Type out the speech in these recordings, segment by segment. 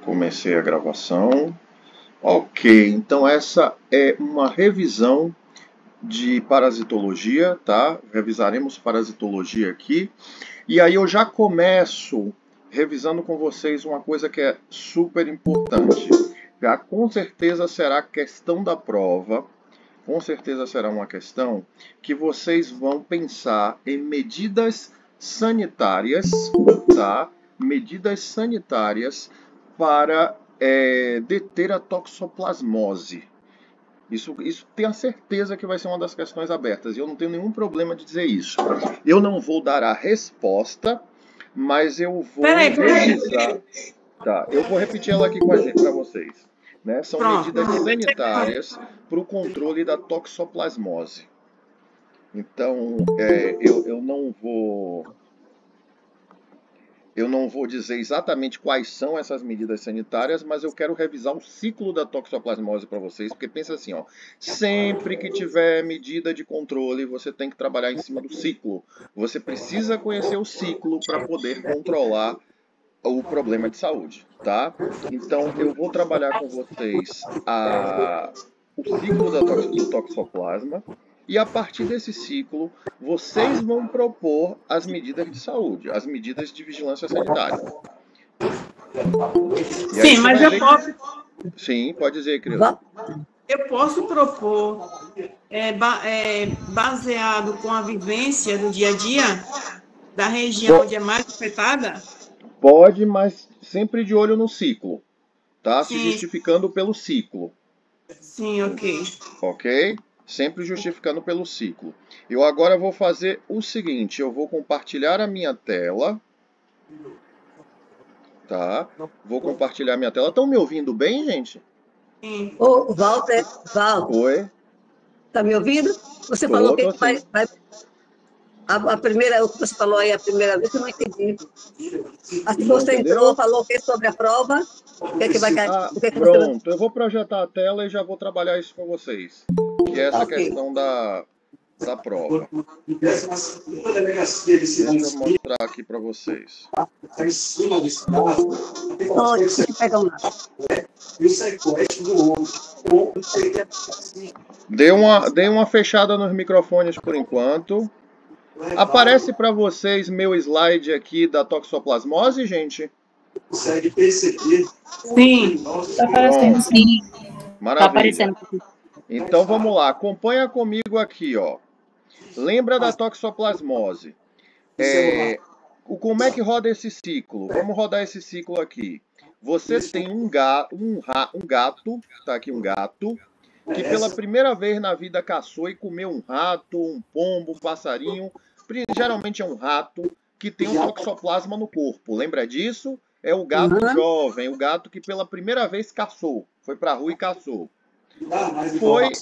Comecei a gravação. Ok, então essa é uma revisão de parasitologia, tá? Revisaremos parasitologia aqui. E aí eu já começo revisando com vocês uma coisa que é super importante. Já com certeza será questão da prova. Com certeza será uma questão que vocês vão pensar em medidas sanitárias, tá? Medidas sanitárias para deter a toxoplasmose. Isso tenho a certeza que vai ser uma das questões abertas. E eu não tenho nenhum problema de dizer isso. Eu não vou dar a resposta, mas eu vou revisar. Tá, eu vou repetir ela aqui com a gente para vocês. Né? São medidas sanitárias para o controle da toxoplasmose. Então, eu não vou dizer exatamente quais são essas medidas sanitárias, mas eu quero revisar o ciclo da toxoplasmose para vocês, porque pensa assim, ó, sempre que tiver medida de controle, você tem que trabalhar em cima do ciclo. Você precisa conhecer o ciclo para poder controlar o problema de saúde, tá? Então, eu vou trabalhar com vocês o ciclo do toxoplasma e a partir desse ciclo, vocês vão propor as medidas de saúde, as medidas de vigilância sanitária. Sim, mas eu posso... Sim, pode dizer, criança. Eu posso propor, baseado com a vivência do dia a dia, da região onde é mais afetada? Pode, mas sempre de olho no ciclo, tá? Sim. Se justificando pelo ciclo. Sim, ok. Ok? Sempre justificando pelo ciclo. Eu agora vou fazer o seguinte, eu vou compartilhar a minha tela. Tá? Vou compartilhar minha tela. Estão me ouvindo bem, gente? Sim. Ô, Walter. Oi? Tá me ouvindo? Você falou que assim. a primeira, o que você falou aí a primeira vez, eu não entendi. Assim que você entrou, falou o que sobre a prova? O que é que vai cair? Pronto, eu vou projetar a tela e já vou trabalhar isso com vocês. Que é essa questão da prova. Deixa eu mostrar aqui para vocês. Deixa eu pegar um lado. Dê uma fechada nos microfones por enquanto. Aparece para vocês meu slide aqui da toxoplasmose, gente? Consegue perceber? Sim. Está aparecendo, sim. Maravilha. Tá aparecendo. Então vamos lá, acompanha comigo aqui, ó. Lembra da toxoplasmose? Como é que roda esse ciclo? Vamos rodar esse ciclo aqui. Você tem um gato, tá aqui um gato, que pela primeira vez na vida caçou e comeu um rato, um pombo, um passarinho. Geralmente é um rato que tem um toxoplasma no corpo. Lembra disso? É o gato jovem, o gato que pela primeira vez caçou. Foi pra rua e caçou.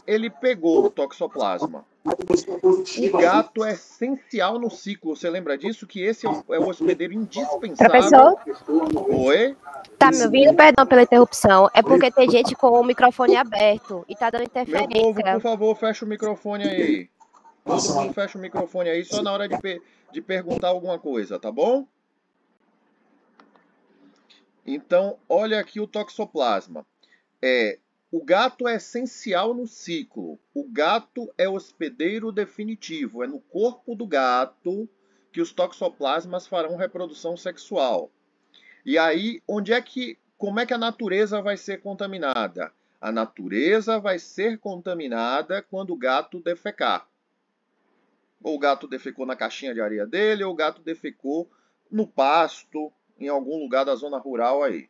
Ele pegou o toxoplasma. O gato é essencial no ciclo. Você lembra disso? Que esse é o hospedeiro indispensável. Professor? Oi? Tá me ouvindo? Perdão pela interrupção. É porque tem gente com o microfone aberto e tá dando interferência. Meu povo, por favor, fecha o microfone aí. Todo mundo fecha o microfone aí só na hora de perguntar alguma coisa, tá bom? Então, olha aqui o toxoplasma. O gato é essencial no ciclo. O gato é hospedeiro definitivo. É no corpo do gato que os toxoplasmas farão reprodução sexual. E aí, como é que a natureza vai ser contaminada? A natureza vai ser contaminada quando o gato defecar. Ou o gato defecou na caixinha de areia dele, ou o gato defecou no pasto, em algum lugar da zona rural aí.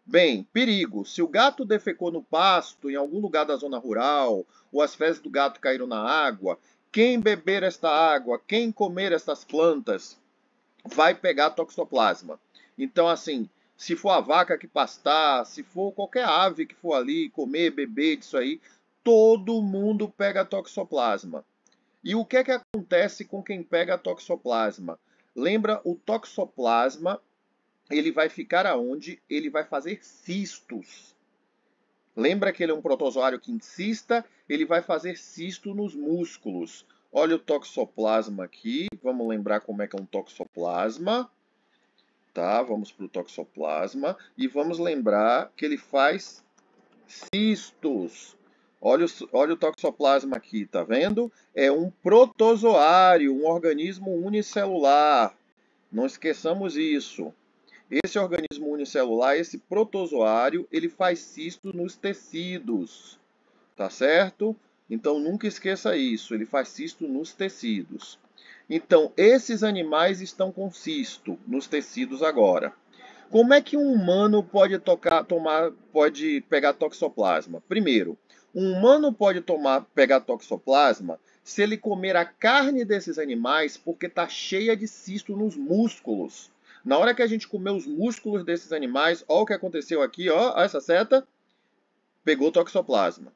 Bem, perigo. Se o gato defecou no pasto, em algum lugar da zona rural, ou as fezes do gato caíram na água, quem beber esta água, quem comer estas plantas, vai pegar toxoplasma. Então, assim, se for a vaca que pastar, se for qualquer ave que for ali comer, beber disso aí, todo mundo pega toxoplasma. E o que é que acontece com quem pega toxoplasma? Lembra, o toxoplasma, ele vai ficar aonde? Ele vai fazer cistos. Lembra que ele é um protozoário que incista? Ele vai fazer cisto nos músculos. Olha o toxoplasma aqui. Vamos lembrar como é que é um toxoplasma. tá? Vamos para o toxoplasma e vamos lembrar que ele faz cistos. Olha o toxoplasma aqui, tá vendo? É um protozoário, um organismo unicelular. Não esqueçamos isso. Esse organismo unicelular, esse protozoário, ele faz cisto nos tecidos, tá certo? Então nunca esqueça isso, ele faz cisto nos tecidos. Então esses animais estão com cisto nos tecidos agora. Como é que um humano pode pegar toxoplasma? Primeiro, um humano pode pegar toxoplasma se ele comer a carne desses animais porque está cheia de cisto nos músculos. Na hora que a gente comer os músculos desses animais, olha o que aconteceu aqui, ó, essa seta pegou toxoplasma.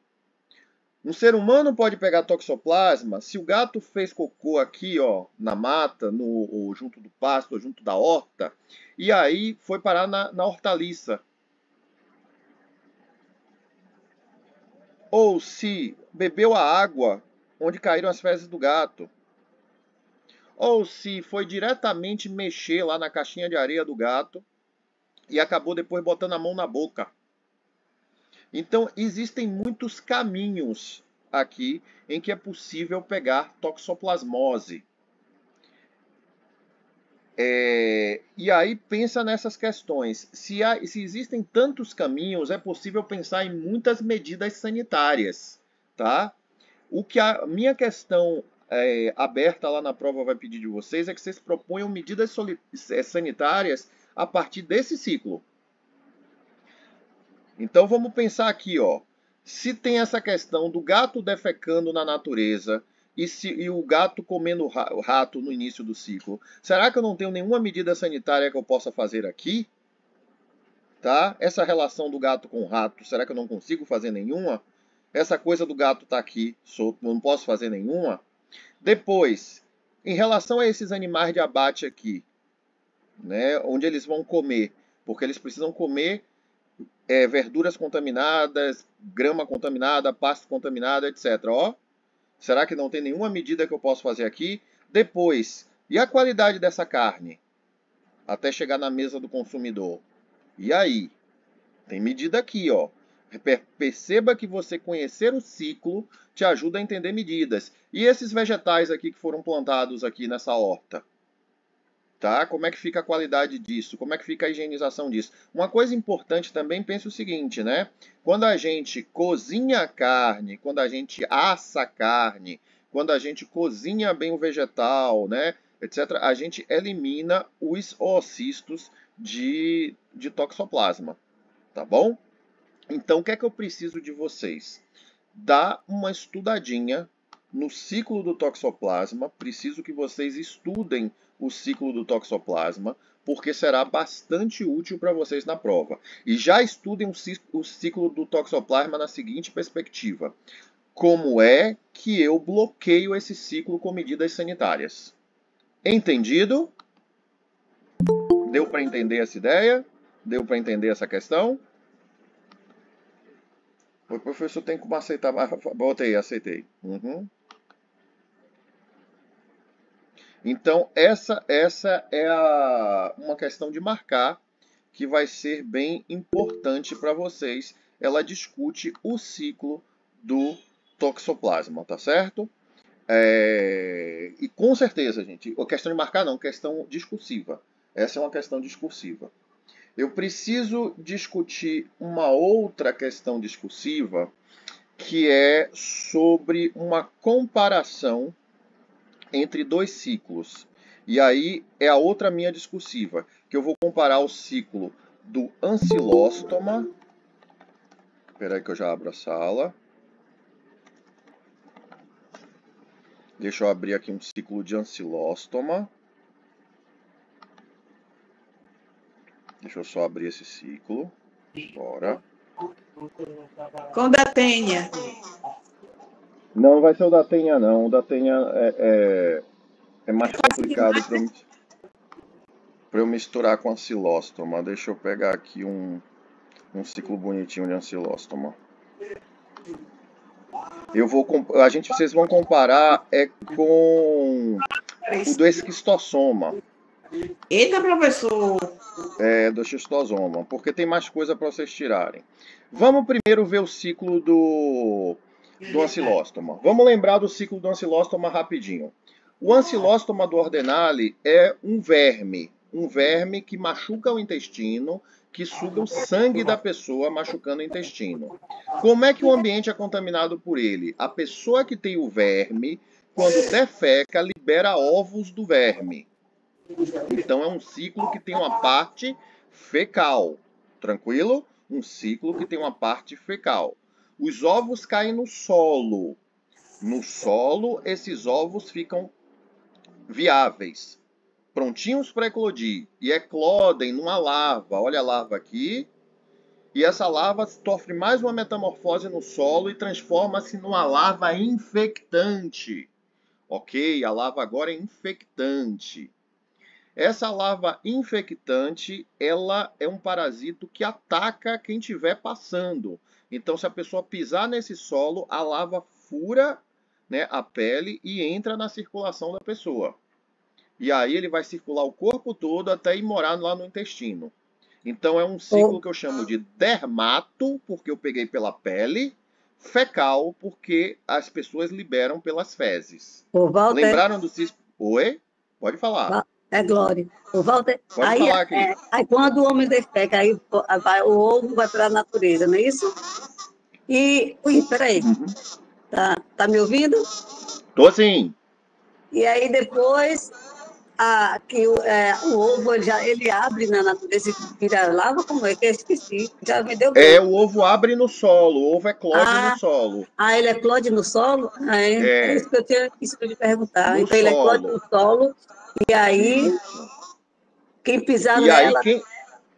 Um ser humano pode pegar toxoplasma se o gato fez cocô aqui, ó, na mata, junto do pasto, junto da horta, e aí foi parar na hortaliça. Ou se bebeu a água onde caíram as fezes do gato. Ou se foi diretamente mexer lá na caixinha de areia do gato e acabou depois botando a mão na boca. Então, existem muitos caminhos aqui em que é possível pegar toxoplasmose. E aí pensa nessas questões. Se existem tantos caminhos, é possível pensar em muitas medidas sanitárias, tá? O que a minha questão aberta lá na prova vai pedir de vocês é que vocês proponham medidas sanitárias a partir desse ciclo. Então vamos pensar aqui, ó. Se tem essa questão do gato defecando na natureza e o gato comendo o rato no início do ciclo, será que eu não tenho nenhuma medida sanitária que eu possa fazer aqui? Tá? Essa relação do gato com o rato, será que eu não consigo fazer nenhuma? Essa coisa do gato tá aqui solto, eu não posso fazer nenhuma? Depois, em relação a esses animais de abate aqui, né, onde eles vão comer, porque eles precisam comer verduras contaminadas, grama contaminada, pasto contaminado, etc. Ó, será que não tem nenhuma medida que eu posso fazer aqui? Depois, e a qualidade dessa carne? Até chegar na mesa do consumidor. E aí? Tem medida aqui, ó. Perceba que você conhecer o ciclo te ajuda a entender medidas. E esses vegetais aqui que foram plantados aqui nessa horta? Tá? Como é que fica a qualidade disso? Como é que fica a higienização disso? Uma coisa importante também, pense o seguinte, né? Quando a gente cozinha a carne, quando a gente assa a carne, quando a gente cozinha bem o vegetal, né, etc., a gente elimina os oocistos de toxoplasma, tá bom? Então, o que é que eu preciso de vocês? Dá uma estudadinha no ciclo do toxoplasma. Preciso que vocês estudem o ciclo do toxoplasma, porque será bastante útil para vocês na prova. E já estudem o ciclo do toxoplasma na seguinte perspectiva. Como é que eu bloqueio esse ciclo com medidas sanitárias? Entendido? Deu para entender essa ideia? Deu para entender essa questão? O professor tem como aceitar. Botei, aceitei. Uhum. Então, essa é uma questão de marcar que vai ser bem importante para vocês. Ela discute o ciclo do toxoplasma, tá certo? E com certeza, gente, a questão de marcar não, questão discursiva. Essa é uma questão discursiva. Eu preciso discutir uma outra questão discursiva que é sobre uma comparação entre dois ciclos. E aí é a outra minha discursiva, que eu vou comparar o ciclo do ancilóstoma. Espera aí que eu já abro a sala. Deixa eu abrir aqui um ciclo de ancilóstoma. Deixa eu só abrir esse ciclo. Bora. Com da Tênia. Não vai ser o da Tênia, não. O da Tênia é mais complicado para eu misturar com ancilóstoma. Deixa eu pegar aqui um ciclo bonitinho de ancilóstoma. Vocês vão comparar com o do esquistossoma. Eita, professor! do xistosoma, porque tem mais coisa para vocês tirarem. Vamos primeiro ver o ciclo do ancilóstoma. Vamos lembrar do ciclo do ancilóstoma rapidinho. O ancilóstoma do Ordenale é um verme que machuca o intestino, que suga o sangue da pessoa, machucando o intestino. Como é que o ambiente é contaminado por ele? A pessoa que tem o verme, quando defeca, libera ovos do verme. Então é um ciclo que tem uma parte fecal. Tranquilo? Um ciclo que tem uma parte fecal. Os ovos caem no solo. No solo, esses ovos ficam viáveis, prontinhos para eclodir. E eclodem numa larva. Olha a larva aqui. E essa larva sofre mais uma metamorfose no solo e transforma-se numa larva infectante. Ok? A larva agora é infectante. Essa larva infectante, ela é um parasito que ataca quem estiver passando. Então, se a pessoa pisar nesse solo, a larva fura, né, a pele e entra na circulação da pessoa. E aí ele vai circular o corpo todo até ir morar lá no intestino. Então, é um ciclo que eu chamo de dermato, porque eu peguei pela pele, fecal, porque as pessoas liberam pelas fezes. Walter, lembraram do cisco? Oi? Pode falar. É Glória. O Walter, Pode falar aqui. Aí quando o homem defeca, aí o ovo vai para a natureza, não é isso? Peraí. Tá me ouvindo? Tô sim. E aí depois o ovo ele abre na natureza e vira lava, como é que eu esqueci? Já me deu bem. O ovo abre no solo, o ovo eclode no solo. Ele eclode no solo? É isso que eu tinha que perguntar. Então ele eclode no solo, e aí quem pisar nela...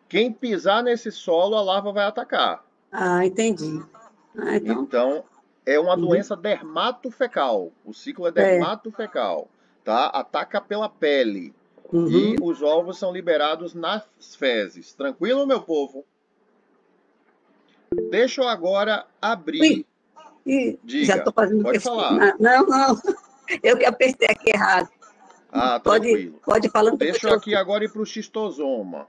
Quem pisar nesse solo, a larva vai atacar. Entendi. Então, é uma doença dermatofecal. O ciclo é dermatofecal. Tá? Ataca pela pele. E os ovos são liberados nas fezes. Tranquilo, meu povo? Deixa eu agora abrir. Diga. Já estou fazendo Pode falar. Não. Eu que apertei aqui errado. Tranquilo. Pode falar. Deixa eu aqui agora ir para o xistosoma.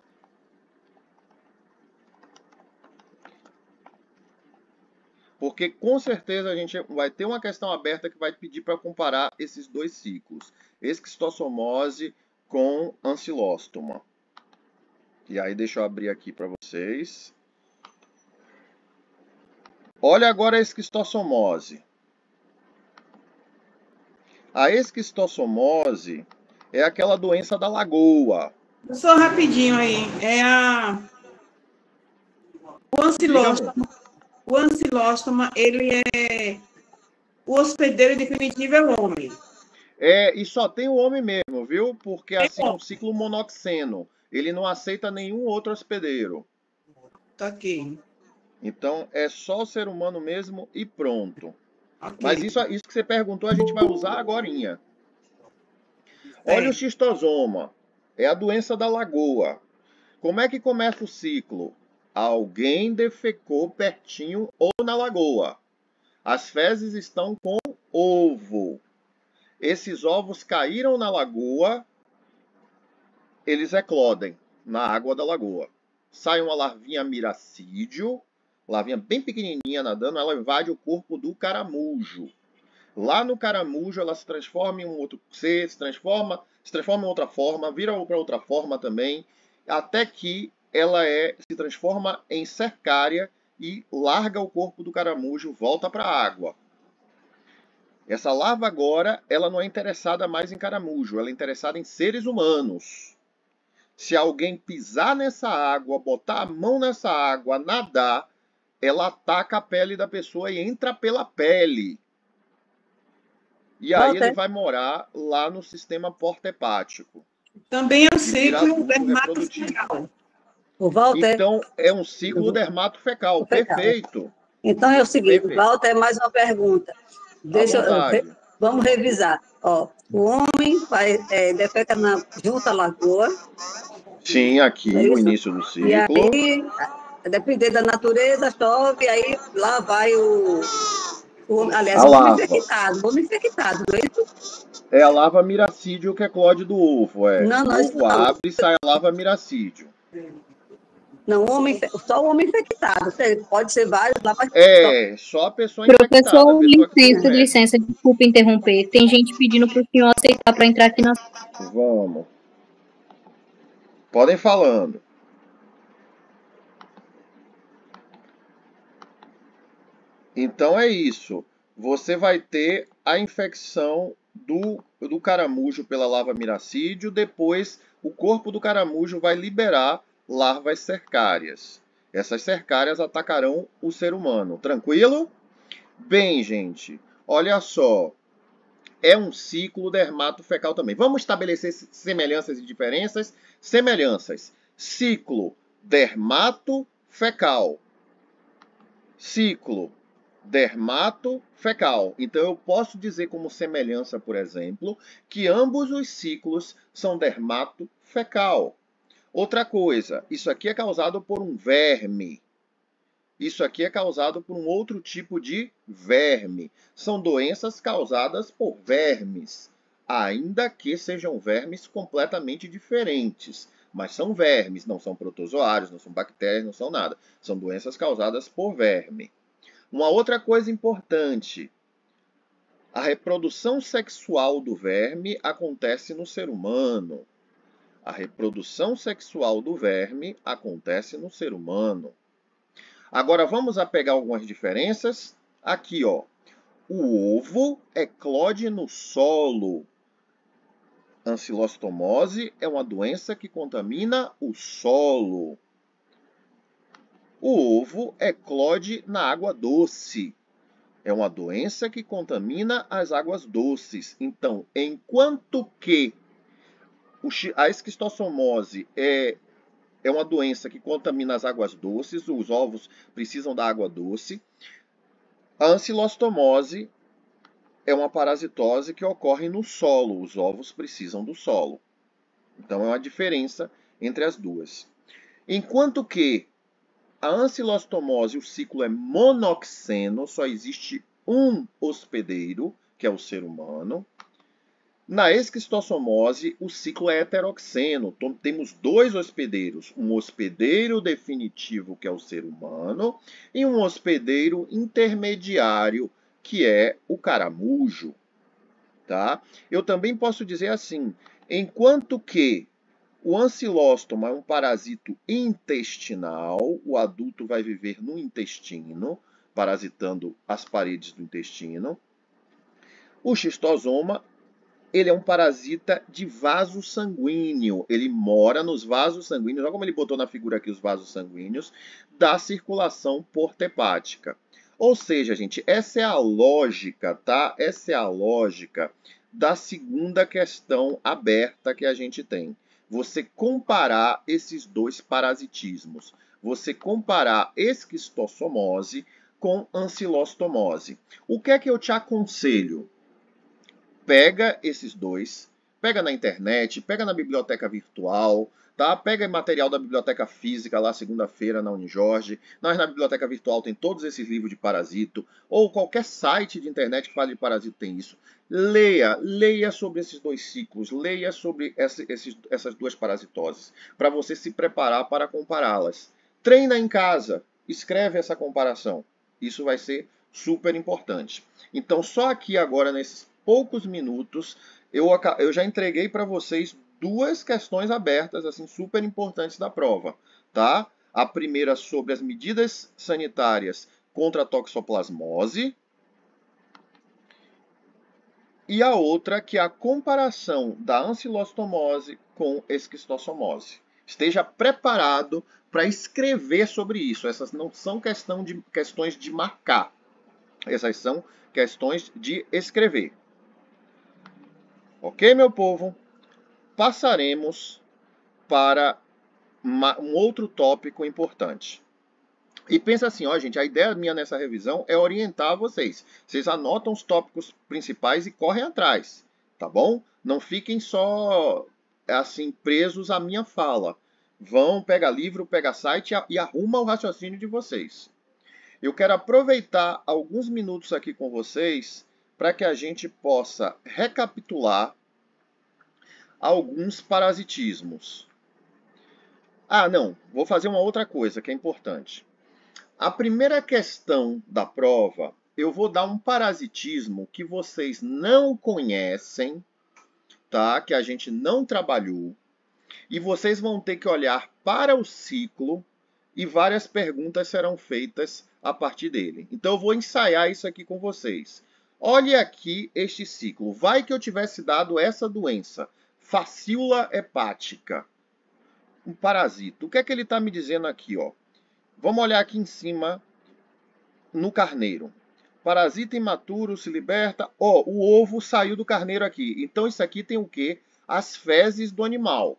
Porque com certeza a gente vai ter uma questão aberta que vai pedir para comparar esses dois ciclos. Esquistossomose com ancilóstoma. E aí deixa eu abrir aqui para vocês. Olha agora a esquistossomose. A esquistossomose é aquela doença da lagoa. Só rapidinho aí. O ancilóstoma. O ancilóstoma, ele é... O hospedeiro definitivo é o homem. E só tem o homem mesmo, viu? Porque assim é um ciclo monoxeno. Ele não aceita nenhum outro hospedeiro. Tá aqui. Então, é só o ser humano mesmo e pronto. Okay. Mas isso que você perguntou, a gente vai usar agorinha. Olha o xistosoma. É a doença da lagoa. Como é que começa o ciclo? Alguém defecou pertinho ou na lagoa. As fezes estão com ovo. Esses ovos caíram na lagoa, eles eclodem na água da lagoa. Sai uma larvinha miracídio, larvinha bem pequenininha nadando, ela invade o corpo do caramujo. Lá no caramujo ela se transforma em um outro ser, se transforma em outra forma, vira para outra forma também, até que ela se transforma em cercária e larga o corpo do caramujo, volta para a água. Essa larva agora, ela não é interessada mais em caramujo, ela é interessada em seres humanos. Se alguém pisar nessa água, botar a mão nessa água, nadar, ela ataca a pele da pessoa e entra pela pele. E aí ele vai morar lá no sistema porta-hepático. Também é um ciclo dermatofecal. Então, é um ciclo dermatofecal. Perfeito. Então é o seguinte, Walter, mais uma pergunta. Vamos revisar. O homem defeca junto à lagoa. Sim, aqui no início do ciclo. E aí, dependendo da natureza, chove, aí lá vai o homem infectado, não é isso? É a larva miracídio que eclode do ovo. O ovo abre e sai a larva miracídio. Não, só o homem infectado. Pode ser vários lá, mas só a pessoa infectada. Professor, licença, desculpa interromper. Tem gente pedindo para o senhor aceitar para entrar aqui na... Vamos. Podem falando. Então é isso. Você vai ter a infecção do caramujo pela larva miracídio. Depois, o corpo do caramujo vai liberar larvas cercárias. Essas cercárias atacarão o ser humano. Tranquilo? Bem, gente, olha só. É um ciclo dermatofecal também. Vamos estabelecer semelhanças e diferenças? Semelhanças. Ciclo dermatofecal. Ciclo dermatofecal. Então, eu posso dizer como semelhança, por exemplo, que ambos os ciclos são dermatofecal. Outra coisa, isso aqui é causado por um verme. Isso aqui é causado por um outro tipo de verme. São doenças causadas por vermes, ainda que sejam vermes completamente diferentes. Mas são vermes, não são protozoários, não são bactérias, não são nada. São doenças causadas por verme. Uma outra coisa importante, a reprodução sexual do verme acontece no ser humano. A reprodução sexual do verme acontece no ser humano. Agora vamos a pegar algumas diferenças. Aqui, ó. O ovo eclode no solo. Ancilostomose é uma doença que contamina o solo. O ovo eclode na água doce. É uma doença que contamina as águas doces. Então, enquanto que a esquistossomose é uma doença que contamina as águas doces, os ovos precisam da água doce. A ancilostomose é uma parasitose que ocorre no solo, os ovos precisam do solo. Então é uma diferença entre as duas. Enquanto que a ancilostomose, o ciclo é monoxeno, só existe um hospedeiro, que é o ser humano. Na esquistossomose, o ciclo é heteroxeno. Então, temos dois hospedeiros. Um hospedeiro definitivo, que é o ser humano, e um hospedeiro intermediário, que é o caramujo. Tá? Eu também posso dizer assim, enquanto que o ancilóstoma é um parasito intestinal, o adulto vai viver no intestino, parasitando as paredes do intestino. O xistosoma, ele é um parasita de vaso sanguíneo. Ele mora nos vasos sanguíneos, olha como ele botou na figura aqui os vasos sanguíneos, da circulação porta-hepática. Ou seja, gente, essa é a lógica, tá? Essa é a lógica da segunda questão aberta que a gente tem. Você comparar esses dois parasitismos. Você comparar esquistossomose com ancilostomose. O que é que eu te aconselho? Pega esses dois, pega na internet, pega na biblioteca virtual, tá? Pega material da biblioteca física lá segunda-feira na Unijorge. Na biblioteca virtual tem todos esses livros de parasito, ou qualquer site de internet que fale de parasito tem isso. Leia sobre esses dois ciclos, leia sobre essas duas parasitoses, para você se preparar para compará-las. Treina em casa, escreve essa comparação. Isso vai ser super importante. Então, só aqui agora, nesses poucos minutos, eu já entreguei para vocês duas questões abertas, assim, super importantes da prova, tá? A primeira sobre as medidas sanitárias contra a toxoplasmose e a outra que é a comparação da ancilostomose com esquistossomose. Esteja preparado para escrever sobre isso. Essas não são questões de marcar. Essas são questões de escrever. Ok, meu povo? Passaremos para um outro tópico importante. E pensa assim, ó, gente, a ideia minha nessa revisão é orientar vocês. Vocês anotam os tópicos principais e correm atrás, tá bom? Não fiquem só, assim, presos à minha fala. Vão, pega livro, pega site e arruma o raciocínio de vocês. Eu quero aproveitar alguns minutos aqui com vocês para que a gente possa recapitular alguns parasitismos. Ah, não. Vou fazer uma outra coisa que é importante. A primeira questão da prova, eu vou dar um parasitismo que vocês não conhecem, tá? Que a gente não trabalhou. E vocês vão ter que olhar para o ciclo e várias perguntas serão feitas a partir dele. Então eu vou ensaiar isso aqui com vocês. Olhe aqui este ciclo. Vai que eu tivesse dado essa doença, facíola hepática, um parasita. O que é que ele está me dizendo aqui, ó? Vamos olhar aqui em cima no carneiro. Parasita imaturo se liberta. Ó, o ovo saiu do carneiro aqui. Então isso aqui tem o quê? As fezes do animal.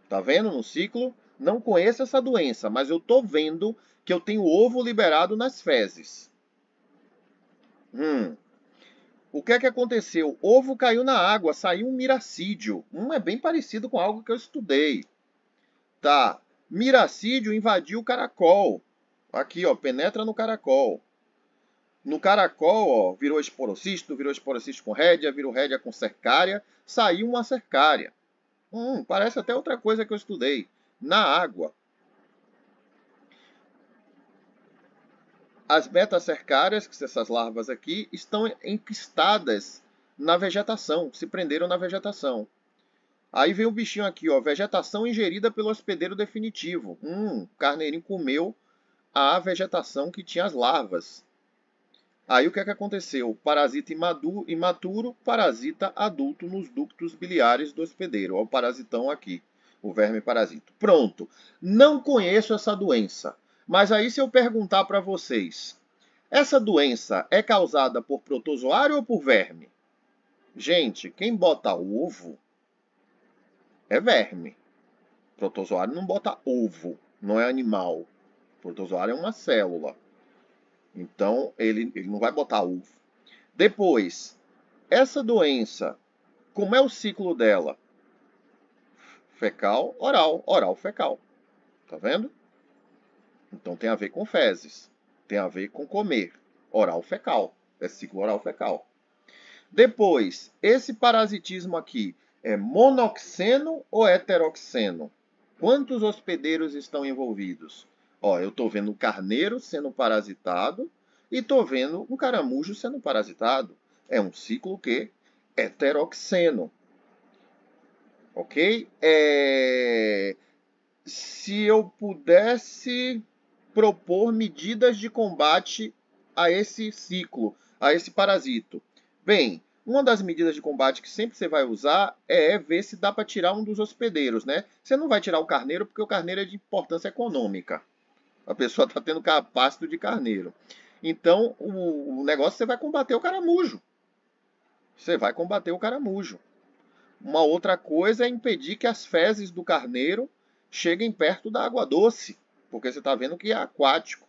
Tá vendo no ciclo? Não conheço essa doença, mas eu tô vendo que eu tenho ovo liberado nas fezes. O que é que aconteceu? Ovo caiu na água, saiu um miracídio. É bem parecido com algo que eu estudei. Tá. Miracídio invadiu o caracol. Aqui, ó, penetra no caracol. No caracol, ó, virou esporocisto com rédea, virou rédea com cercária, saiu uma cercária. Parece até outra coisa que eu estudei. Na água. As beta-cercárias, que são essas larvas aqui, estão enquistadas na vegetação, se prenderam na vegetação. Aí vem o bichinho aqui, ó, vegetação ingerida pelo hospedeiro definitivo. O carneirinho comeu a vegetação que tinha as larvas. Aí o que é que aconteceu? Parasita imaturo, parasita adulto nos ductos biliares do hospedeiro. Olha o parasitão aqui, o verme parasito. Pronto. Não conheço essa doença. Mas aí se eu perguntar para vocês, essa doença é causada por protozoário ou por verme? Gente, quem bota ovo é verme. Protozoário não bota ovo, não é animal. Protozoário é uma célula. Então, ele não vai botar ovo. Depois, essa doença, como é o ciclo dela? Fecal, oral, oral, fecal. Tá vendo? Então, tem a ver com fezes. Tem a ver com comer. Oral, fecal. É ciclo oral, fecal. Depois, esse parasitismo aqui é monoxeno ou heteroxeno? Quantos hospedeiros estão envolvidos? Ó, eu estou vendo o carneiro sendo parasitado e estou vendo um caramujo sendo parasitado. É um ciclo que heteroxeno. Ok? Se eu pudesse propor medidas de combate a esse ciclo, a esse parasito. Bem, uma das medidas de combate que sempre você vai usar é ver se dá para tirar um dos hospedeiros, né? Você não vai tirar o carneiro porque o carneiro é de importância econômica. A pessoa está tendo capácito de carneiro. Então, o negócio você vai combater o caramujo. Você vai combater o caramujo. Uma outra coisa é impedir que as fezes do carneiro cheguem perto da água doce, porque você está vendo que é aquático,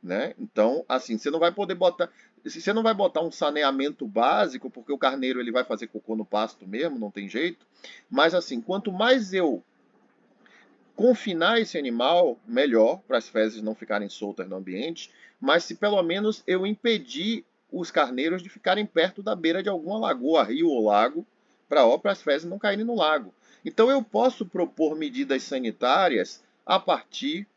né? Então, assim, você não vai poder botar, você não vai botar um saneamento básico, porque o carneiro ele vai fazer cocô no pasto mesmo, não tem jeito. Mas assim, quanto mais eu confinar esse animal, melhor, para as fezes não ficarem soltas no ambiente, mas se pelo menos eu impedir os carneiros de ficarem perto da beira de alguma lagoa, rio ou lago, para as fezes não caírem no lago. Então eu posso propor medidas sanitárias a partir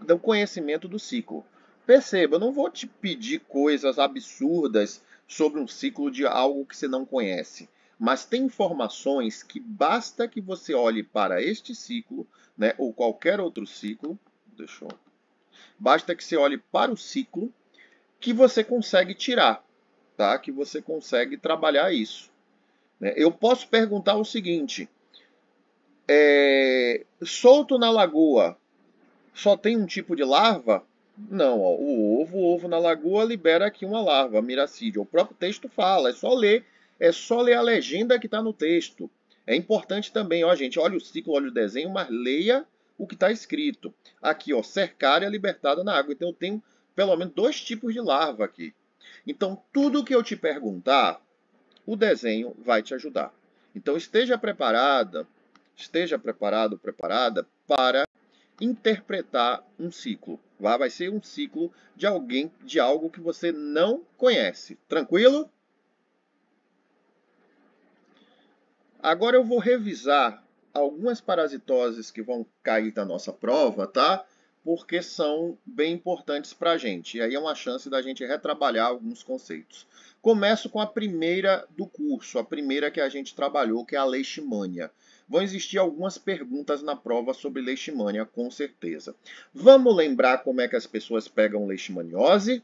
do conhecimento do ciclo. Perceba, eu não vou te pedir coisas absurdas sobre um ciclo de algo que você não conhece. Mas tem informações que basta que você olhe para este ciclo, né, ou qualquer outro ciclo, basta que você olhe para o ciclo que você consegue tirar, tá? Que você consegue trabalhar isso. Né? Eu posso perguntar o seguinte, solto na lagoa, só tem um tipo de larva? Não, ó, o ovo na lagoa libera aqui uma larva, miracídio. O próprio texto fala, é só ler a legenda que está no texto. É importante também, ó, gente, olha o ciclo, olha o desenho, mas leia o que está escrito. Aqui, ó, cercária libertada na água. Então eu tenho pelo menos 2 tipos de larva aqui. Então tudo que eu te perguntar, o desenho vai te ajudar. Então esteja preparado, preparada para interpretar um ciclo. Vai ser um ciclo de algo que você não conhece. Tranquilo? Agora eu vou revisar algumas parasitoses que vão cair da nossa prova, tá? Porque são bem importantes para a gente. E aí é uma chance da gente retrabalhar alguns conceitos. Começo com a primeira do curso, a primeira que a gente trabalhou, que é a leishmania. Vão existir algumas perguntas na prova sobre leishmania, com certeza. Vamos lembrar como é que as pessoas pegam leishmaniose?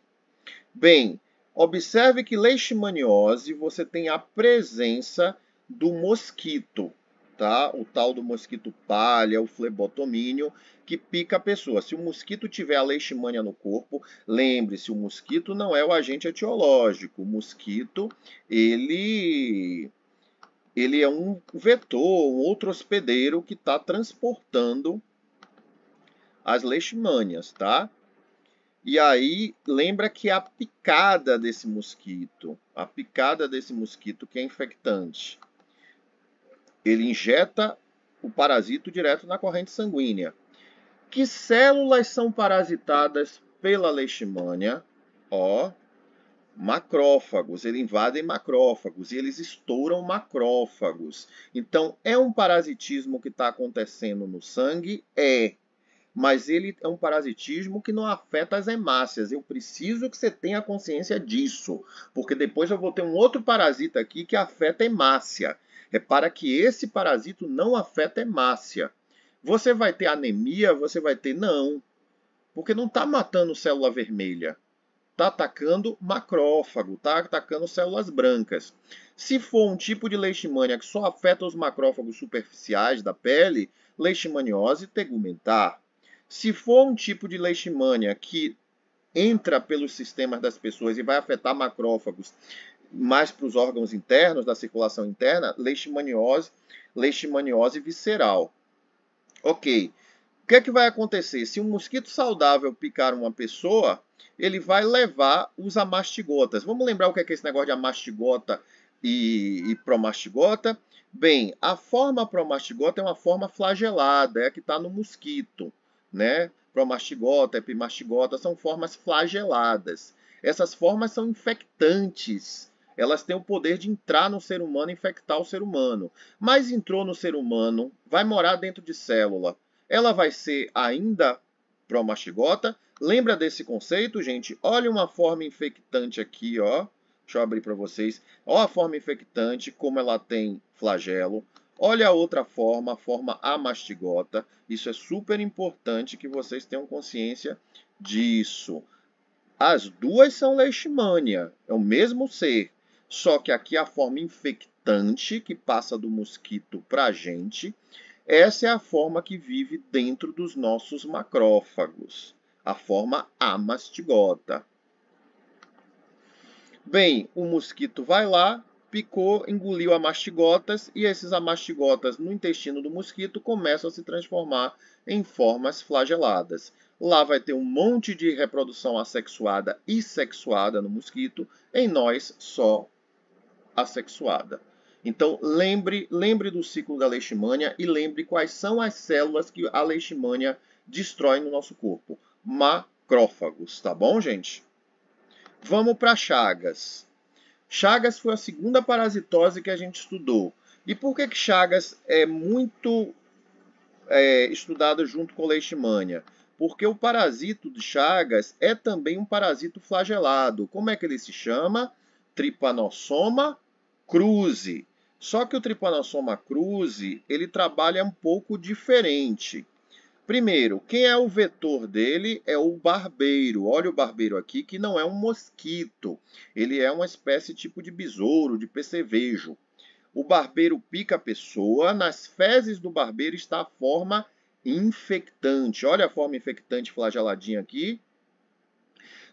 Bem, observe que leishmaniose você tem a presença do mosquito, tá? O tal do mosquito palha, o flebotomínio, que pica a pessoa. Se o mosquito tiver a leishmania no corpo, lembre-se, o mosquito não é o agente etiológico. O mosquito, ele é um vetor, um outro hospedeiro que está transportando as leishmanias, tá? E aí, lembra que a picada desse mosquito que é infectante, ele injeta o parasito direto na corrente sanguínea. Que células são parasitadas pela leishmania? Ó, macrófagos. Eles invadem macrófagos e eles estouram macrófagos. Então, é um parasitismo que está acontecendo no sangue? É. Mas ele é um parasitismo que não afeta as hemácias. Eu preciso que você tenha consciência disso, porque depois eu vou ter um outro parasita aqui que afeta a hemácia. Repara que esse parasito não afeta a hemácia. Você vai ter anemia? Você vai ter não, porque não está matando célula vermelha. Está atacando macrófago, está atacando células brancas. Se for um tipo de leishmania que só afeta os macrófagos superficiais da pele, leishmaniose tegumentar. Se for um tipo de leishmania que entra pelos sistemas das pessoas e vai afetar macrófagos mais para os órgãos internos, da circulação interna, leishmaniose visceral. Ok. O que é que vai acontecer? Se um mosquito saudável picar uma pessoa, ele vai levar os amastigotas. Vamos lembrar o que é esse negócio de amastigota e promastigota? Bem, a forma promastigota é uma forma flagelada, é a que está no mosquito, né? Promastigota, epimastigota são formas flageladas. Essas formas são infectantes. Elas têm o poder de entrar no ser humano e infectar o ser humano. Mas entrou no ser humano, vai morar dentro de célula. Ela vai ser ainda promastigota. Lembra desse conceito, gente? Olha uma forma infectante aqui, ó. Deixa eu abrir para vocês. Olha a forma infectante, como ela tem flagelo. Olha a outra forma, a forma amastigota. Isso é super importante que vocês tenham consciência disso. As duas são leishmania, é o mesmo ser. Só que aqui a forma infectante, que passa do mosquito para a gente, essa é a forma que vive dentro dos nossos macrófagos, a forma amastigota. Bem, o mosquito vai lá, picou, engoliu amastigotas, e esses amastigotas no intestino do mosquito começam a se transformar em formas flageladas. Lá vai ter um monte de reprodução assexuada e sexuada no mosquito, em nós só assexuada. Então, lembre do ciclo da leishmania e lembre quais são as células que a leishmania destrói no nosso corpo. Macrófagos, tá bom, gente? Vamos para Chagas. Chagas foi a segunda parasitose que a gente estudou. E por que Chagas é muito estudado junto com leishmania? Porque o parasito de Chagas é também um parasito flagelado. Como é que ele se chama? Trypanosoma cruzi. Só que o Trypanosoma cruzi, ele trabalha um pouco diferente. Primeiro, quem é o vetor dele é o barbeiro. Olha o barbeiro aqui, que não é um mosquito. Ele é uma espécie tipo de besouro, de percevejo. O barbeiro pica a pessoa. Nas fezes do barbeiro está a forma infectante. Olha a forma infectante flageladinha aqui.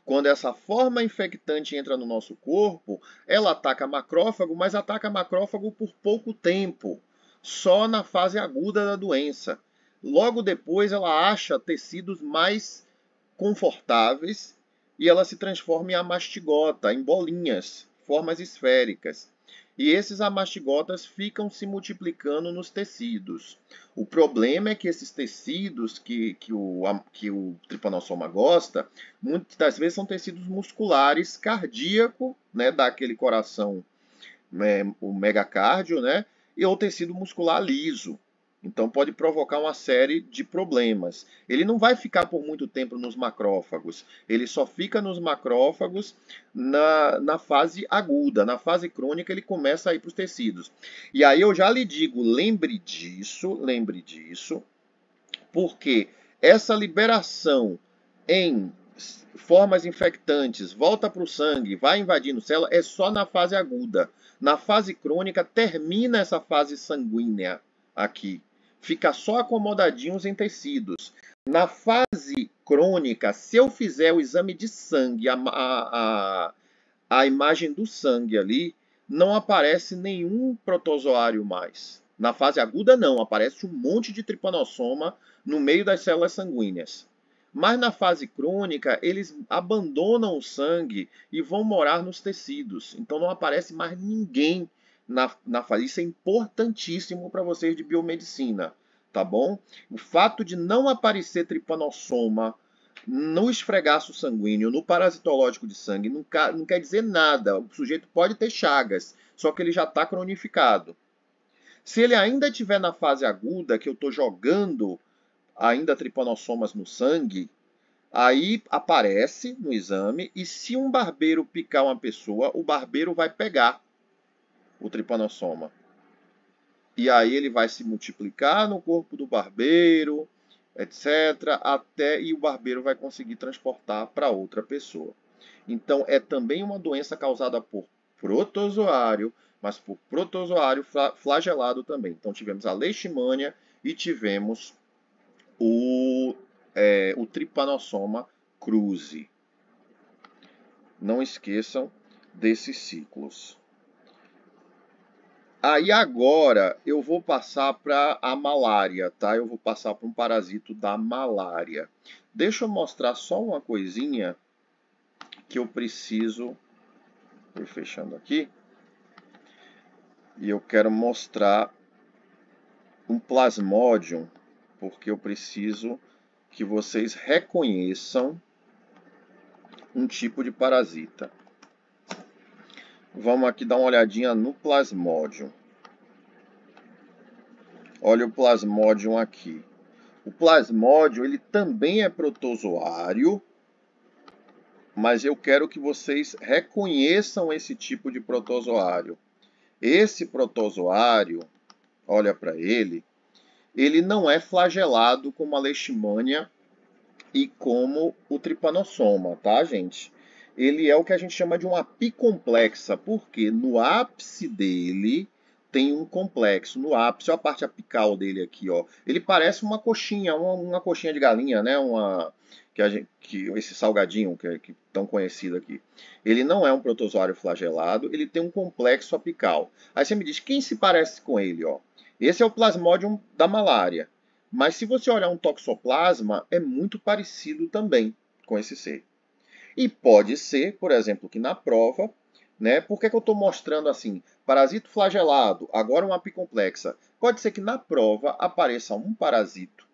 Quando essa forma infectante entra no nosso corpo, ela ataca macrófago, mas ataca macrófago por pouco tempo, só na fase aguda da doença. Logo depois, ela acha tecidos mais confortáveis e ela se transforma em amastigota, em bolinhas, formas esféricas. E esses amastigotas ficam se multiplicando nos tecidos. O problema é que esses tecidos que o Trypanosoma gosta, muitas das vezes são tecidos musculares, cardíaco, né, daquele coração, o megacárdio, né, ou tecido muscular liso. Então pode provocar uma série de problemas. Ele não vai ficar por muito tempo nos macrófagos. Ele só fica nos macrófagos na fase aguda. Na fase crônica ele começa a ir para os tecidos. E aí eu já lhe digo, lembre disso, porque essa liberação em formas infectantes volta para o sangue, vai invadindo célula, é só na fase aguda. Na fase crônica termina essa fase sanguínea aqui. Fica só acomodadinhos em tecidos. Na fase crônica, se eu fizer o exame de sangue, a imagem do sangue ali, não aparece nenhum protozoário mais. Na fase aguda, não. Aparece um monte de tripanossoma no meio das células sanguíneas. Mas na fase crônica, eles abandonam o sangue e vão morar nos tecidos. Então não aparece mais ninguém na fase. Isso é importantíssimo para vocês de biomedicina, tá bom? O fato de não aparecer tripanossoma no esfregaço sanguíneo, no parasitológico de sangue, não quer dizer nada. O sujeito pode ter chagas, só que ele já está cronificado. Se ele ainda estiver na fase aguda, que eu estou jogando ainda tripanossomas no sangue, aí aparece no exame, e se um barbeiro picar uma pessoa, o barbeiro vai pegar o tripanossoma. E aí ele vai se multiplicar no corpo do barbeiro, etc., e o barbeiro vai conseguir transportar para outra pessoa. Então, é também uma doença causada por protozoário, mas por protozoário flagelado também. Então, tivemos a leishmania e tivemos o Trypanosoma cruzi. Não esqueçam desses ciclos. Aí agora eu vou passar para a malária, tá? Eu vou passar para um parasito da malária. Deixa eu mostrar só uma coisinha que eu preciso. Vou fechando aqui. E eu quero mostrar um plasmodium, porque eu preciso que vocês reconheçam um tipo de parasita. Vamos aqui dar uma olhadinha no plasmodium. Olha o plasmodium aqui. O plasmodium, ele também é protozoário, mas eu quero que vocês reconheçam esse tipo de protozoário. Esse protozoário, olha para ele não é flagelado como a leishmania e como o tripanossoma, tá, gente? Ele é o que a gente chama de uma apicomplexa, porque no ápice dele tem um complexo. No ápice, ó, a parte apical dele aqui, ó. Ele parece uma coxinha, uma coxinha de galinha, né? Esse salgadinho que é tão conhecido aqui. Ele não é um protozoário flagelado, ele tem um complexo apical. Aí você me diz, quem se parece com ele, ó? Esse é o plasmodium da malária. Mas se você olhar um toxoplasma, é muito parecido também com esse ser. E pode ser, por exemplo, que na prova, né? Por que eu estou mostrando assim? Parasito flagelado, agora uma apicomplexa. Pode ser que na prova apareça um parasito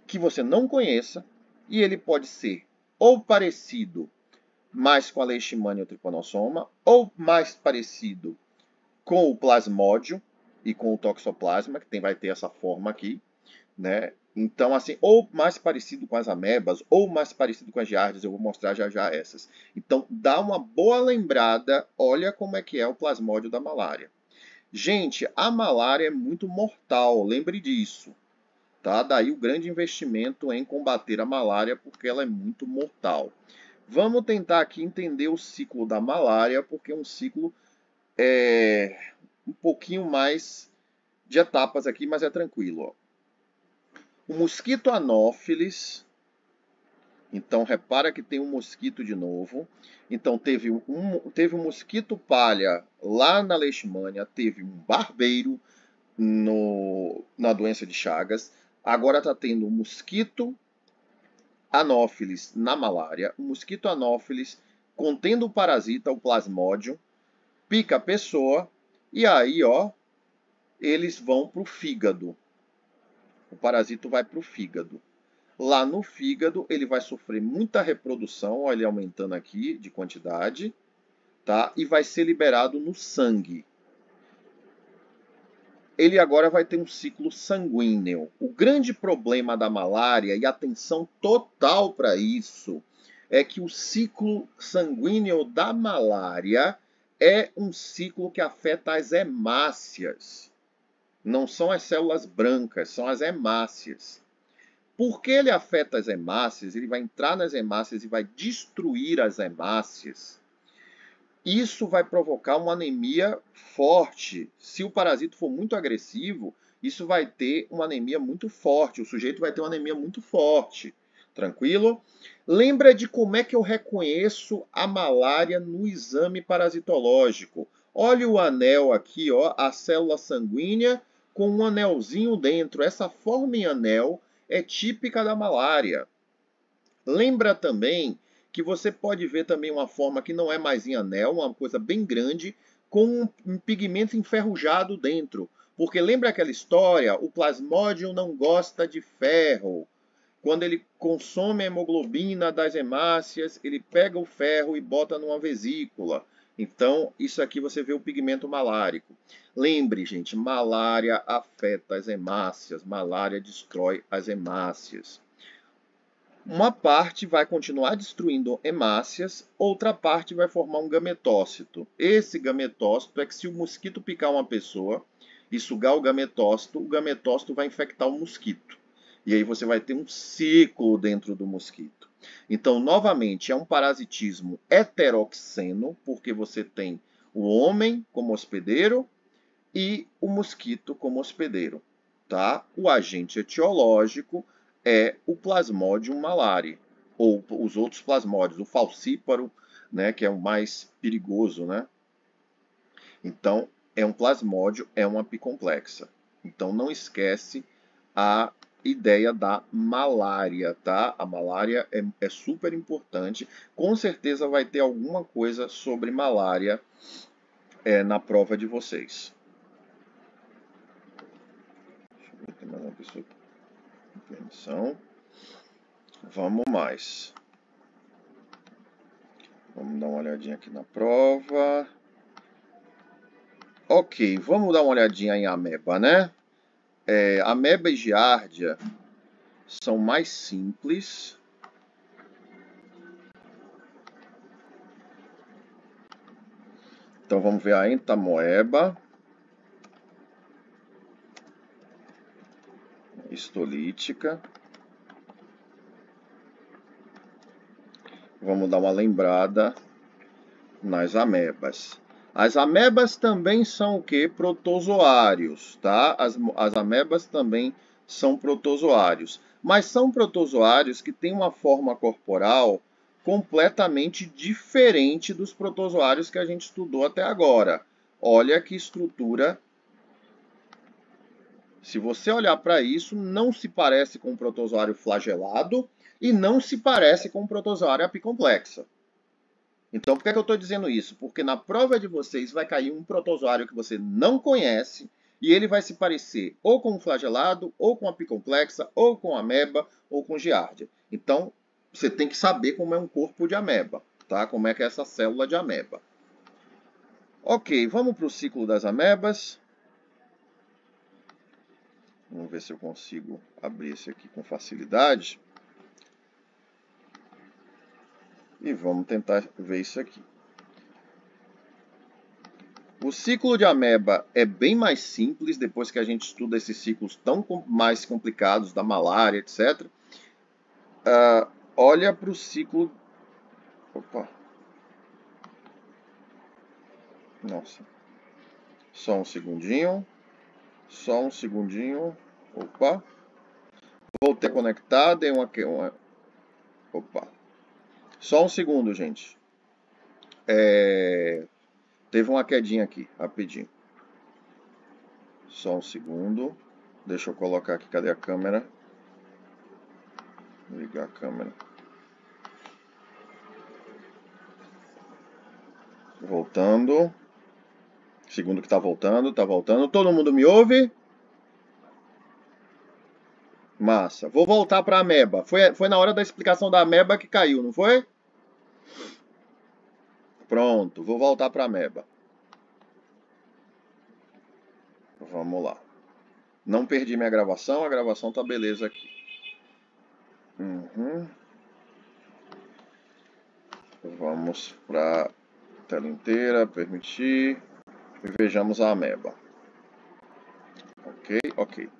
que você não conheça e ele pode ser ou parecido mais com a leishmania ou trypanosoma, ou mais parecido com o plasmódio e com o toxoplasma, que vai ter essa forma aqui, né? Então, assim, ou mais parecido com as amebas, ou mais parecido com as giardias, eu vou mostrar já já essas. Então, dá uma boa lembrada, olha como é que é o plasmódio da malária. Gente, a malária é muito mortal, lembre disso. Tá? Daí o grande investimento em combater a malária, porque ela é muito mortal. Vamos tentar aqui entender o ciclo da malária, porque é um ciclo um pouquinho mais de etapas aqui, mas é tranquilo. Ó. O mosquito anófilis, então repara que tem um mosquito de novo. Então teve um mosquito palha lá na leishmania, teve um barbeiro na doença de Chagas. Agora está tendo um mosquito anófilis na malária, um mosquito anófilis contendo o parasita, o plasmódio, pica a pessoa e aí, ó, eles vão para o fígado. O parasito vai para o fígado. Lá no fígado, ele vai sofrer muita reprodução, ó, ele aumentando aqui de quantidade, tá? E vai ser liberado no sangue. ele agora vai ter um ciclo sanguíneo. O grande problema da malária, e atenção total para isso, é que o ciclo sanguíneo da malária é um ciclo que afeta as hemácias. Não são as células brancas, são as hemácias. Porque ele afeta as hemácias, ele vai entrar nas hemácias e vai destruir as hemácias. Isso vai provocar uma anemia forte. Se o parasito for muito agressivo, isso vai ter uma anemia muito forte. O sujeito vai ter uma anemia muito forte. Tranquilo? Lembra de como é que eu reconheço a malária no exame parasitológico. Olha o anel aqui, ó, a célula sanguínea com um anelzinho dentro. Essa forma em anel é típica da malária. Lembra também que você pode ver também uma forma que não é mais em anel, uma coisa bem grande, com um pigmento enferrujado dentro. Porque lembra aquela história? O Plasmodium não gosta de ferro. Quando ele consome a hemoglobina das hemácias, ele pega o ferro e bota numa vesícula. Então, isso aqui você vê o pigmento malárico. Lembre, gente, malária afeta as hemácias, malária destrói as hemácias. Uma parte vai continuar destruindo hemácias, outra parte vai formar um gametócito. Esse gametócito é que se o mosquito picar uma pessoa e sugar o gametócito vai infectar o mosquito. E aí você vai ter um ciclo dentro do mosquito. Então, novamente, é um parasitismo heteroxeno, porque você tem o homem como hospedeiro e o mosquito como hospedeiro. Tá? O agente etiológico é o Plasmodium malariae, ou os outros plasmódios, o falcíparo, né, que é o mais perigoso, né? Então, é um plasmódio, é uma apicomplexa. Então, não esquece a ideia da malária, tá? A malária é super importante. Com certeza vai ter alguma coisa sobre malária na prova de vocês. Deixa eu ver, tem mais uma pessoa. Permissão. Vamos mais. Vamos dar uma olhadinha aqui na prova. Ok, vamos dar uma olhadinha em ameba, né? Ameba e giardia são mais simples. Então vamos ver a entamoeba, histolítica. Vamos dar uma lembrada nas amebas. As amebas também são o quê? Protozoários, tá? As amebas também são protozoários. Mas são protozoários que têm uma forma corporal completamente diferente dos protozoários que a gente estudou até agora. Olha que estrutura. Se você olhar para isso, não se parece com um protozoário flagelado e não se parece com um protozoário apicomplexa. Então, por que eu estou dizendo isso? Porque na prova de vocês vai cair um protozoário que você não conhece e ele vai se parecer ou com um flagelado, ou com apicomplexa, ou com ameba, ou com giardia. Então, você tem que saber como é um corpo de ameba, tá? Como é que é essa célula de ameba. Ok, vamos para o ciclo das amebas. Vamos ver se eu consigo abrir esse aqui com facilidade. E vamos tentar ver isso aqui. O ciclo de ameba é bem mais simples depois que a gente estuda esses ciclos tão mais complicados da malária, etc. Olha para o ciclo... Opa! Nossa. Só um segundinho. Só um segundinho. Opa! Voltei a conectar, dei uma... Opa! Só um segundo, gente. Teve uma quedinha aqui, rapidinho. Só um segundo. Deixa eu colocar aqui, cadê a câmera? Vou ligar a câmera. Voltando. Segundo que tá voltando, tá voltando. Todo mundo me ouve? Massa. Vou voltar para a ameba. Foi na hora da explicação da ameba que caiu, não foi? Pronto, vou voltar para a ameba. Vamos lá. Não perdi minha gravação, a gravação tá beleza aqui. Vamos para tela inteira, permitir, e vejamos a ameba. Ok.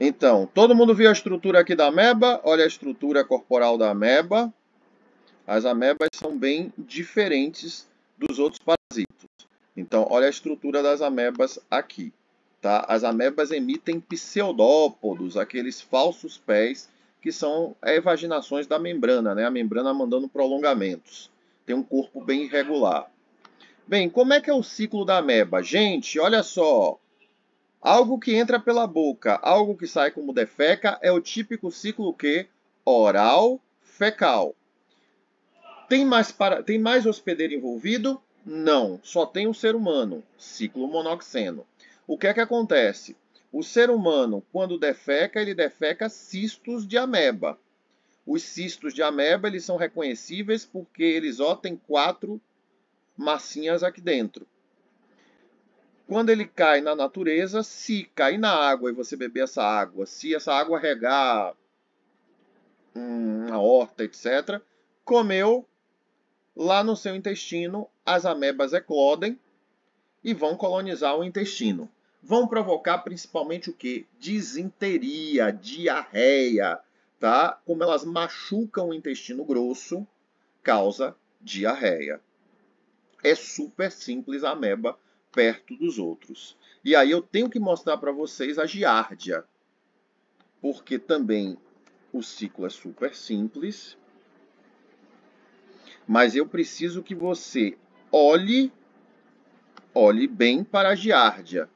Então, todo mundo viu a estrutura aqui da ameba? Olha a estrutura corporal da ameba. As amebas são bem diferentes dos outros parasitos. Então, olha a estrutura das amebas aqui. Tá? As amebas emitem pseudópodos, aqueles falsos pés, que são evaginações da membrana, né? A membrana mandando prolongamentos. Tem um corpo bem irregular. Bem, como é que é o ciclo da ameba? Gente, olha só. Algo que entra pela boca, algo que sai como defeca, é o típico ciclo que? Oral fecal. Tem mais hospedeiro envolvido? Não, só tem o ser humano, ciclo monoxeno. O que é que acontece? O ser humano, quando defeca, ele defeca cistos de ameba. Os cistos de ameba, eles são reconhecíveis porque eles têm 4 massinhas aqui dentro. Quando ele cai na natureza, se cair na água e você beber essa água, se essa água regar a horta, etc., comeu, lá no seu intestino, as amebas eclodem e vão colonizar o intestino. Vão provocar principalmente o quê? Disenteria, diarreia, tá? Como elas machucam o intestino grosso, causa diarreia. É super simples a ameba perto dos outros. E aí eu tenho que mostrar para vocês a giardia, porque também o ciclo é super simples, mas eu preciso que você olhe bem para a giardia.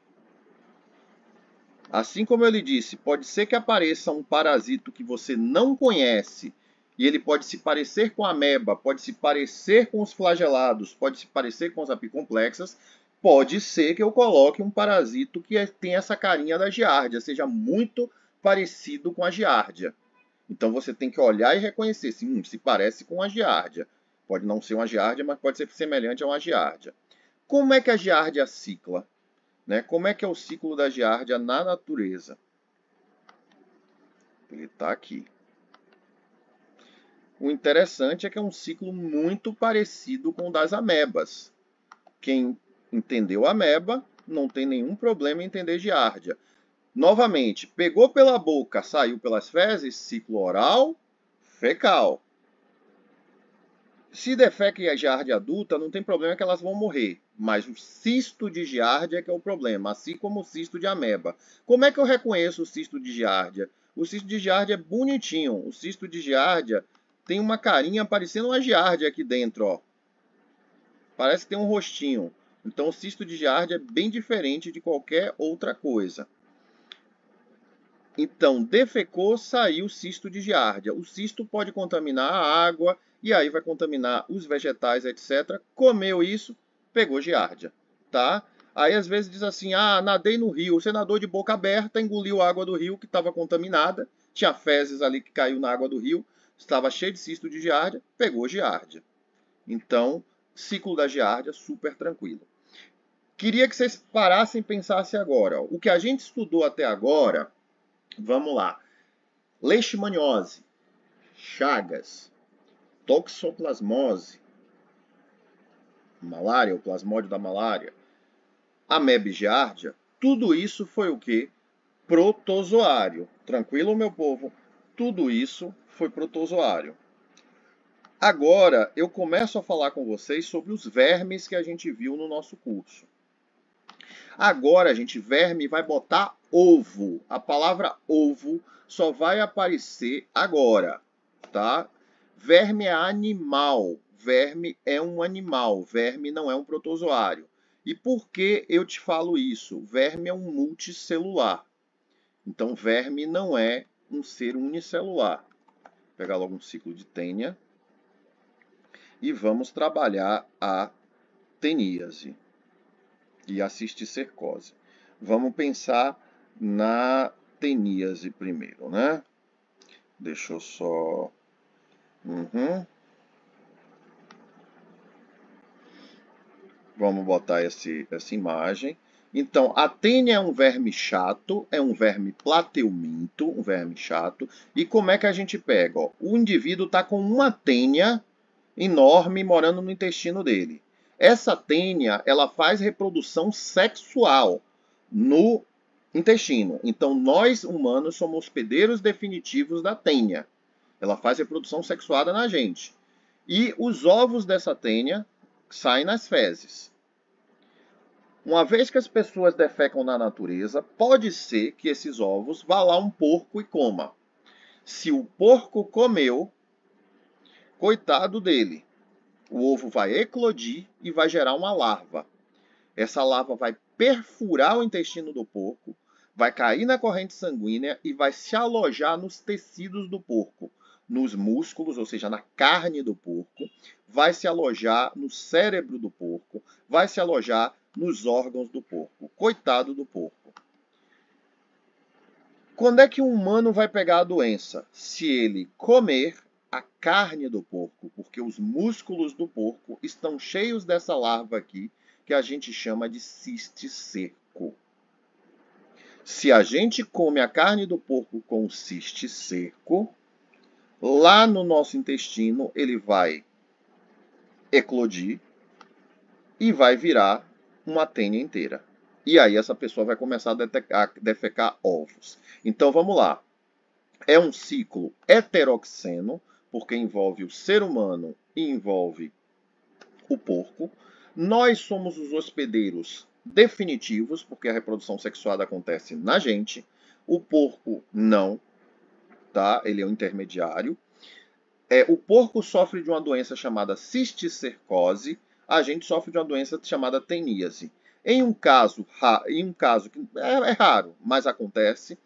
Assim como eu lhe disse, pode ser que apareça um parasito que você não conhece, e ele pode se parecer com a ameba, pode se parecer com os flagelados, pode se parecer com as apicomplexas, pode ser que eu coloque um parasito que tem essa carinha da giardia, seja muito parecido com a giardia. Então você tem que olhar e reconhecer se parece com a giardia. Pode não ser uma giardia, mas pode ser semelhante a uma giardia. Como é que a giardia cicla? Né? Como é que é o ciclo da giardia na natureza? Ele está aqui. O interessante é que é um ciclo muito parecido com o das amebas. Quem entendeu ameba não tem nenhum problema em entender giardia. Novamente, pegou pela boca, saiu pelas fezes, ciclo oral, fecal. Se defeca a giardia adulta, não tem problema que elas vão morrer. Mas o cisto de giardia é que é o problema, assim como o cisto de ameba. Como é que eu reconheço o cisto de giardia? O cisto de giardia é bonitinho. O cisto de giardia tem uma carinha parecendo uma giardia aqui dentro, ó. Parece que tem um rostinho. Então o cisto de giardia é bem diferente de qualquer outra coisa. Então, defecou, saiu o cisto de giardia. O cisto pode contaminar a água, e aí vai contaminar os vegetais, etc. Comeu isso, pegou giardia, tá? Aí às vezes diz assim, nadei no rio, você nadou de boca aberta, engoliu a água do rio que estava contaminada, tinha fezes ali que caiu na água do rio, estava cheio de cisto de giardia, pegou giardia. Então, ciclo da giardia, super tranquilo. Queria que vocês parassem e pensassem agora, ó, o que a gente estudou até agora. Vamos lá. Leishmaniose, chagas, toxoplasmose, malária, o plasmódio da malária, ameba e giardia, tudo isso foi o quê? Protozoário. Tranquilo, meu povo? Tudo isso foi protozoário. Agora, eu começo a falar com vocês sobre os vermes que a gente viu no nosso curso. Agora, gente, verme vai botar ovo. A palavra ovo só vai aparecer agora, tá? Verme é animal. Verme é um animal. Verme não é um protozoário. E por que eu te falo isso? Verme é um multicelular. Então, verme não é um ser unicelular. Vou pegar logo um ciclo de tênia. E vamos trabalhar a teníase e a cisticercose. Vamos pensar na teníase primeiro, né? Deixa eu só... Vamos botar essa imagem. Então, a tênia é um verme chato, é um verme plateuminto, um verme chato. E como é que a gente pega? Ó, o indivíduo está com uma tênia enorme morando no intestino dele. Essa tênia, ela faz reprodução sexual no intestino. Então, nós humanos somos hospedeiros definitivos da tênia. Ela faz reprodução sexuada na gente. E os ovos dessa tênia saem nas fezes. Uma vez que as pessoas defecam na natureza, pode ser que esses ovos vá lá um porco e coma. Se o porco comeu, coitado dele, o ovo vai eclodir e vai gerar uma larva. Essa larva vai perfurar o intestino do porco, vai cair na corrente sanguínea e vai se alojar nos tecidos do porco, nos músculos, ou seja, na carne do porco, vai se alojar no cérebro do porco, vai se alojar nos órgãos do porco. Coitado do porco. Quando é que um humano vai pegar a doença? Se ele comer a carne do porco, porque os músculos do porco estão cheios dessa larva aqui, que a gente chama de cisticerco. Se a gente come a carne do porco com cisticerco, lá no nosso intestino ele vai eclodir e vai virar uma tênia inteira. E aí essa pessoa vai começar a defecar ovos. Então vamos lá. É um ciclo heteroxeno, porque envolve o ser humano e envolve o porco. Nós somos os hospedeiros definitivos, porque a reprodução sexuada acontece na gente. O porco não, tá? Ele é um intermediário. O porco sofre de uma doença chamada cisticercose, a gente sofre de uma doença chamada teníase. Em um caso que é raro, mas acontece,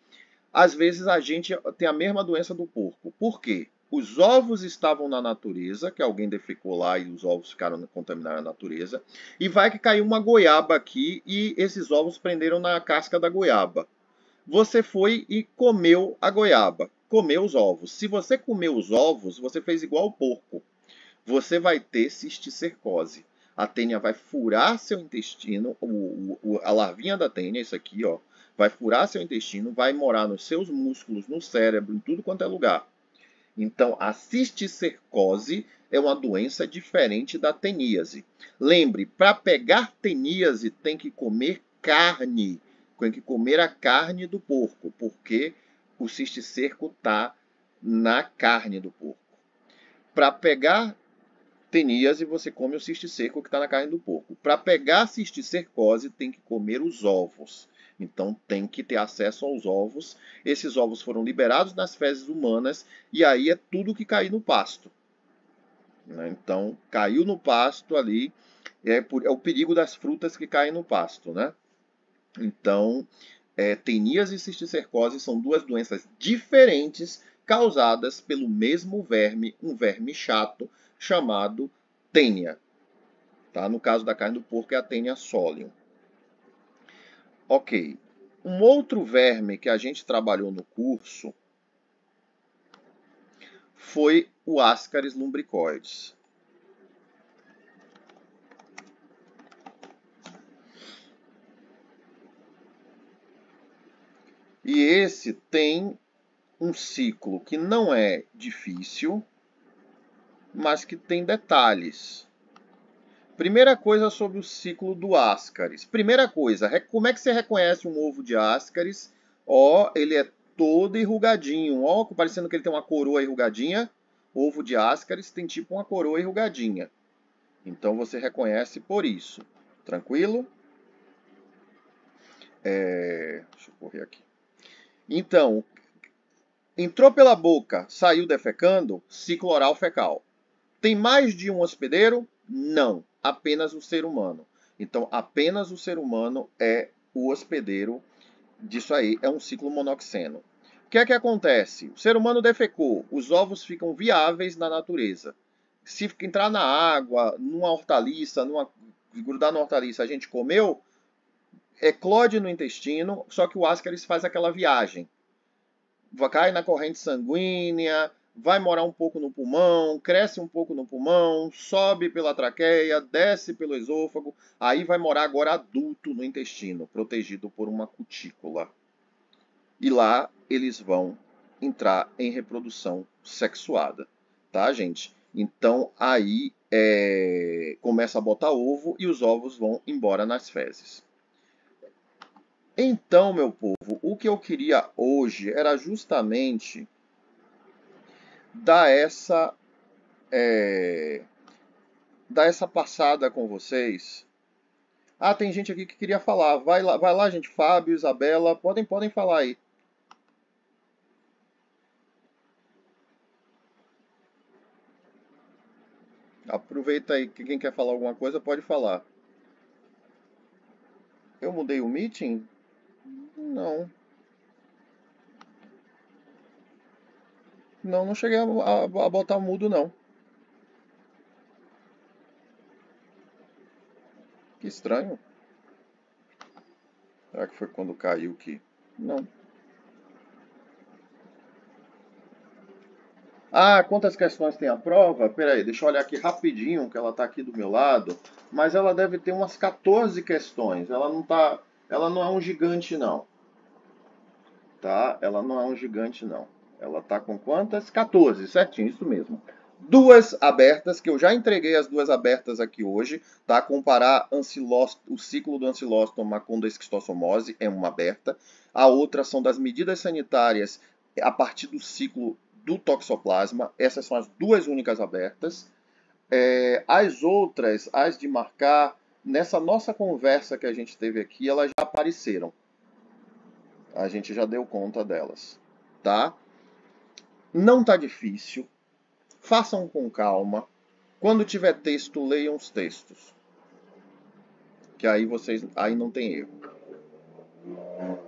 às vezes a gente tem a mesma doença do porco. Por quê? Os ovos estavam na natureza, que alguém defecou lá e os ovos ficaram contaminados na natureza, e vai que caiu uma goiaba aqui e esses ovos prenderam na casca da goiaba. Você foi e comeu a goiaba, comeu os ovos. Se você comeu os ovos, você fez igual o porco. Você vai ter cisticercose. A tênia vai furar seu intestino, a larvinha da tênia, isso aqui, ó, vai furar seu intestino, vai morar nos seus músculos, no cérebro, em tudo quanto é lugar. Então, a cisticercose é uma doença diferente da teníase. Lembre, para pegar teníase tem que comer carne, tem que comer a carne do porco, porque o cisticerco está na carne do porco. Para pegar teníase, você come o cisticerco que está na carne do porco. Para pegar cisticercose, tem que comer os ovos. Então, tem que ter acesso aos ovos. Esses ovos foram liberados nas fezes humanas e aí é tudo que caiu no pasto. Então, caiu no pasto ali, é o perigo das frutas que caem no pasto, né? Então, teníase e cisticercose são duas doenças diferentes causadas pelo mesmo verme, um verme chato chamado tênia. Tá? No caso da carne do porco é a tênia solium. Ok. Um outro verme que a gente trabalhou no curso foi o Ascaris lumbricoides. E esse tem um ciclo que não é difícil, mas que tem detalhes. Primeira coisa sobre o ciclo do Ascaris. Primeira coisa, como é que você reconhece um ovo de Ascaris? Ó, ele é todo enrugadinho. Ó, parecendo que ele tem uma coroa enrugadinha. Ovo de Ascaris tem tipo uma coroa enrugadinha. Então você reconhece por isso. Tranquilo? Deixa eu correr aqui. Então, entrou pela boca, saiu defecando, ciclo oral fecal. Tem mais de um hospedeiro? Não, apenas o ser humano. Então, apenas o ser humano é o hospedeiro disso aí, é um ciclo monoxeno. O que é que acontece? O ser humano defecou, os ovos ficam viáveis na natureza. Se entrar na água, numa hortaliça, grudar na hortaliça, a gente comeu, eclode no intestino, só que o Ascaris faz aquela viagem. Cai na corrente sanguínea, vai morar um pouco no pulmão, cresce um pouco no pulmão, sobe pela traqueia, desce pelo esôfago, aí vai morar agora adulto no intestino, protegido por uma cutícula. E lá eles vão entrar em reprodução sexuada, tá, gente? Então aí começa a botar ovo e os ovos vão embora nas fezes. Então, meu povo, o que eu queria hoje era justamente dar essa passada com vocês. Ah, tem gente aqui que queria falar. Vai lá, gente. Fábio, Isabela, podem falar aí. Aproveita aí que quem quer falar alguma coisa pode falar. Eu mudei o meeting? Não. Não cheguei a botar mudo, não. Que estranho. Será que foi quando caiu que... Não. Ah, quantas questões tem a prova? Peraí, deixa eu olhar aqui rapidinho, que ela está aqui do meu lado. Mas ela deve ter umas 14 questões. Ela não é um gigante, não. Tá? Ela não é um gigante, não. Ela está com quantas? 14, certinho, isso mesmo. Duas abertas, que eu já entreguei as duas abertas aqui hoje, tá? Comparar o ciclo do ancilóstoma com da esquistossomose é uma aberta. A outra são das medidas sanitárias a partir do ciclo do toxoplasma. Essas são as duas únicas abertas. As outras, as de marcar, nessa nossa conversa que a gente teve aqui, elas já apareceram. A gente já deu conta delas, tá? Não tá difícil. Façam com calma. Quando tiver texto, leiam os textos. Que aí não tem erro.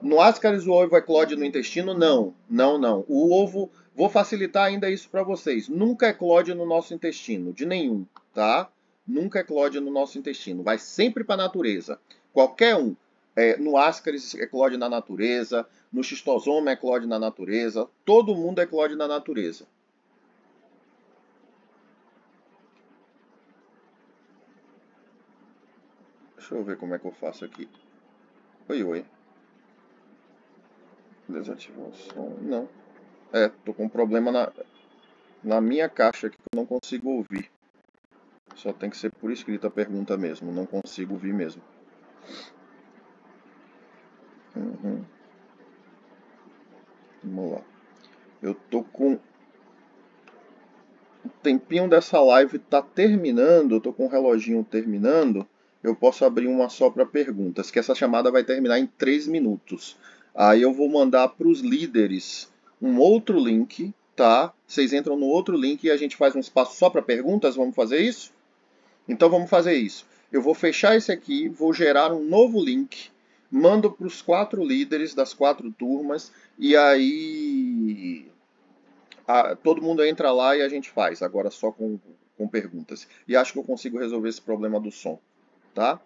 No Ascaris o ovo eclode no intestino? Não. O ovo, vou facilitar ainda isso para vocês. Nunca eclode no nosso intestino, de nenhum, tá? Nunca eclode no nosso intestino. Vai sempre para a natureza. Qualquer um. No Ascaris eclode na natureza, no xistosoma eclode na natureza, todo mundo eclode na natureza. Deixa eu ver como é que eu faço aqui. Oi. Desativou o som. Não. Tô com um problema na minha caixa aqui que eu não consigo ouvir. Só tem que ser por escrito a pergunta mesmo. Não consigo ouvir mesmo. Vamos lá. Eu tô com... O tempinho dessa live tá terminando. Eu tô com o reloginho terminando. Eu posso abrir uma só para perguntas. Que essa chamada vai terminar em 3 minutos. Aí eu vou mandar para os líderes um outro link, tá? Vocês entram no outro link e a gente faz um espaço só para perguntas. Vamos fazer isso? Então vamos fazer isso. Eu vou fechar esse aqui, vou gerar um novo link, mando para os 4 líderes das 4 turmas e aí todo mundo entra lá e a gente faz, agora só com perguntas. E acho que eu consigo resolver esse problema do som, tá?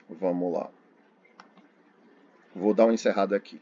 Vamos lá. Vou dar uma encerrada aqui.